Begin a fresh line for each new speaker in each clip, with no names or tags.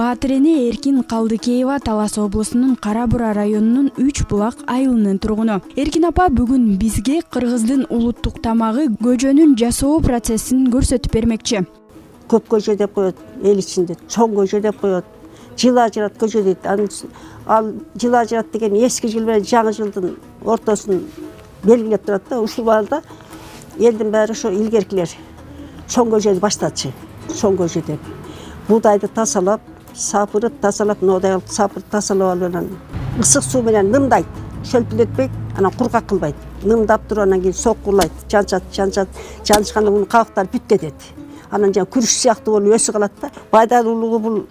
Баатирене Эркин Калдыкеева Талас облусунун Кара Бура районунун 3 булак айылынын тургуну. Эркин апа бүгүн бизге кыргыздын улуттук тамагы көжөнүн жасоо процессин көрсөтүп бермекчи.
Көп көжө деп коет, эл ичинде чоң көжө деп коет. Жыл ажырат көжө дейт. Ал жыл ажырат деген эски жыл менен жаңы жылдын ортосун белгилеп турат да. Ушул балда элдин баары ошо илгеркилер чоң көжөнү баштачы. Чоң көжө деп. Будайды тазалап, сапырып тазалап, нодай алып сапырып тазалап алып анан ысык суу менен нымдайт. Шөлпүлөтпөйт, анан кургак кылбайт. Нымдап туруп анан кийин соккулайт, жанышканда мунун кабыктары бүт кетет. Анан жана күрүш сыяктуу болуп өсүп калат да. Пайдалуулугу бул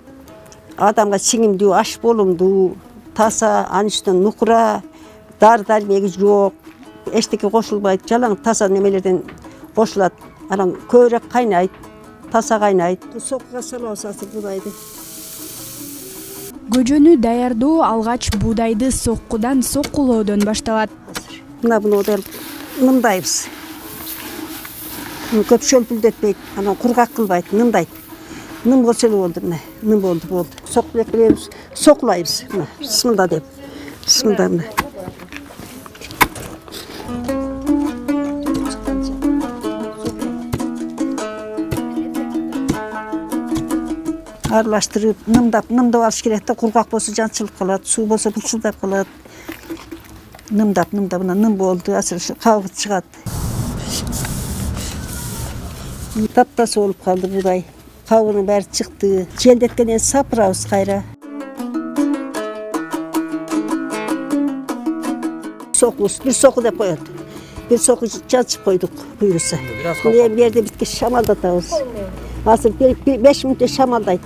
адамга сиңимдүү, аш болумдуу, таза, анын үстүнөн нукура, дары-дармеги жок, эчтеке кошулбайт, жалаң таза немелерден кошулат. Анан көбүрөөк кайнайт, таза кайнайт. Соккуга салабыз азыр будайды.
Көжөнү даярдоо алгач будайды соккудан соккулоодон башталат.
Мына буну нымдайбыз. Көп шөлпүлдөтпөйт, анан кургак кылбайт, нымдайт. Ным болсо эле болду, мына. Ным болду. Соккулап беребиз, сокулайбыз. Мына, бисмилла деп. Бисмилла мына. Аралаштырып, нымдап алыш керек да, кургак болсо жанчылып калат, суу болсо булчулдап калат. Нымдап, мына ным болду, азыр кабыгы чыгат. Таптасы болуп калды будай. Кабыгынын баары чыкты. Желдеткенден сапырабыз кайра. Сокубуз, бир соку деп коет. Бир соку жанчып койдук буюрса. Мына жерде битке шамалдатабыз. Азыр 5 мүнөттө шамалдайт.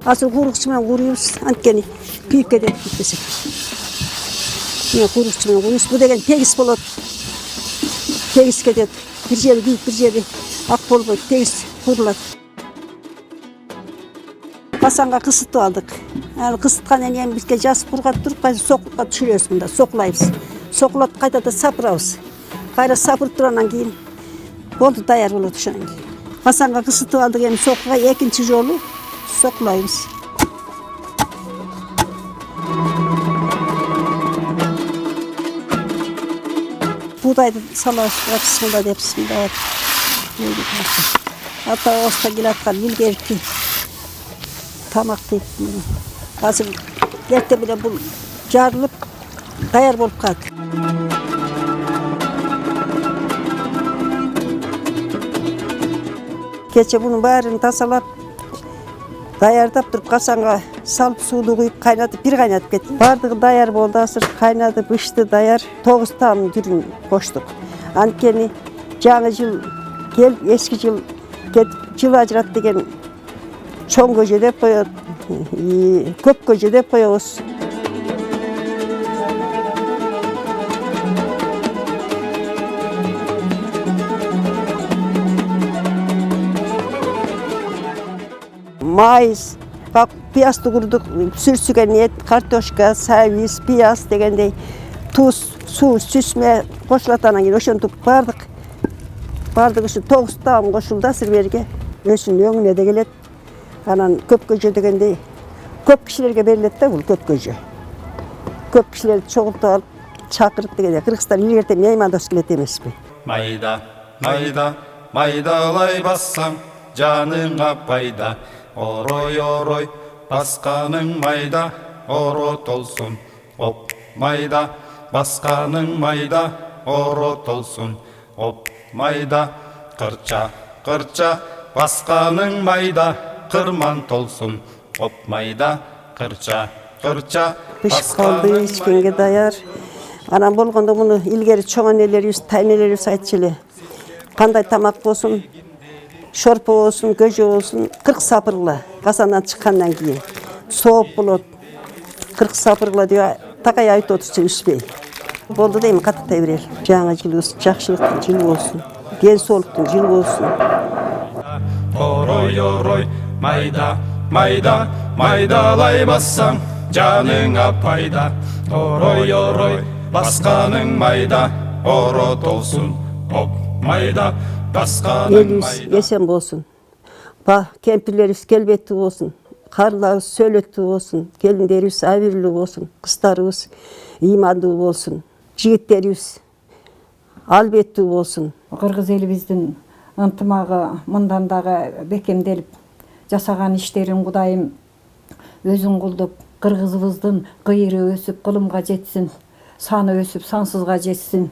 Азыр курукчу менен куруйбуз, анткени күйүп кетет бүтпесе. Мына курукчу менен куруйбуз. Бу деген тегиз болот. Тегиз кетет. Бир жери күйүп, бир жери ак болбойт, тегиз курулат. Касанга кысытып алдык. Ал кысыткандан кийин бизге жазып кургап туруп, кайра сокулга түшүрөбүз мында, сокулайбыз. Сокулат кайта сапырабыз. Кайра сапырып турандан кийин болду, даяр болот ошондон кийин. Касанга кысытып алдык, эми сокуга экинчи жолу сокулайбыз. Будайды салабыз, бисмилла деп, бисмилла. Ата оста келаткан илгерки тамак дейт. Азыр эртең менен бул жарылып, даяр болуп калат. Кече бунун баарын тазалап, даярдап туруп касанга салып сууну куюп кайнатып, бир кайнатып кетти. Бардыгы даяр болду, азыр кайнады, бышты даяр. 9 таам түрүн коштук. Анткени жаңы жыл келип, эски жыл кетип, жыл ажырат деген чоң көжө деп коет, көп көжө деп коебуз. Майыз, пиязды курдук, сүрсүген эт, картошка, сабиз, пияз дегендей, туз, суу, сүсме кошулат, анан кийин ошентип бардык ушу 9 таам кошулду азыр берге. Өзүнүн өңүнө да келет. Анан көп көжө дегендей, көп кишилерге берилет да бул көп көжө. Көп кишилерди чогултуп алып, чакырып дегенде, кыргызстан илгертен меймандос келет эмеспи.
Майда, майдалай бассаң, жаныңа пайда. Орой, басқаның майда, орот олсун. Оп, майда, басқаның майда, орот олсун. Оп, майда, кырча, басқаның майда, кырман толсун. Оп, майда, кырча,
пишип калды, ичкенге даяр. Анан болгондо муну илгери чоң энелерибиз, тайнелерибиз айтчу эле. Кандай тамак болсун, шорпо болсун, көжө болсун, 40 сапыргыла. Касандан чыккандан кийин сооп болот. 40 сапыргыла деп такай айтып отурчу үспөй. Болду дейм, каттыктай берели. Жаңы жылыбыз жакшылыктын жылы болсун, ден соолуктун жылы болсун.
Орой, майда, майдалай бассаң, жаныңа пайда. Орой, орой, басқаның майда, оро толсын, оп, майда, басқаның
Еліміз
майда.
есен болсын. Кемпірлеріміз келбетті болсын. Қарыларымыз сөйлетті болсын. Келіндеріміз әбірлі болсын. Қыздарымыз иманды болсын. Жігіттеріміз албетті болсын.
Кыргыз элибиздин ынтымагы мындан дагы бекемделип жасаган иштерин Кудайым өзүң колдоп, кыргызыбыздын кыйыры өсүп, кылымга жетсин, саны өсүп, сансызга жетсин.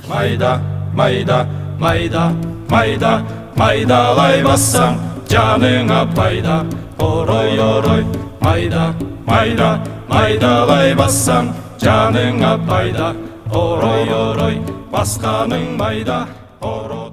Майда, майда, майда, майда, майдалай бассаң, жаныңа пайда. Орой, орой, майда, майда, майдалай бассаң, жаныңа пайда. Орой, орой, басқаның майда, оро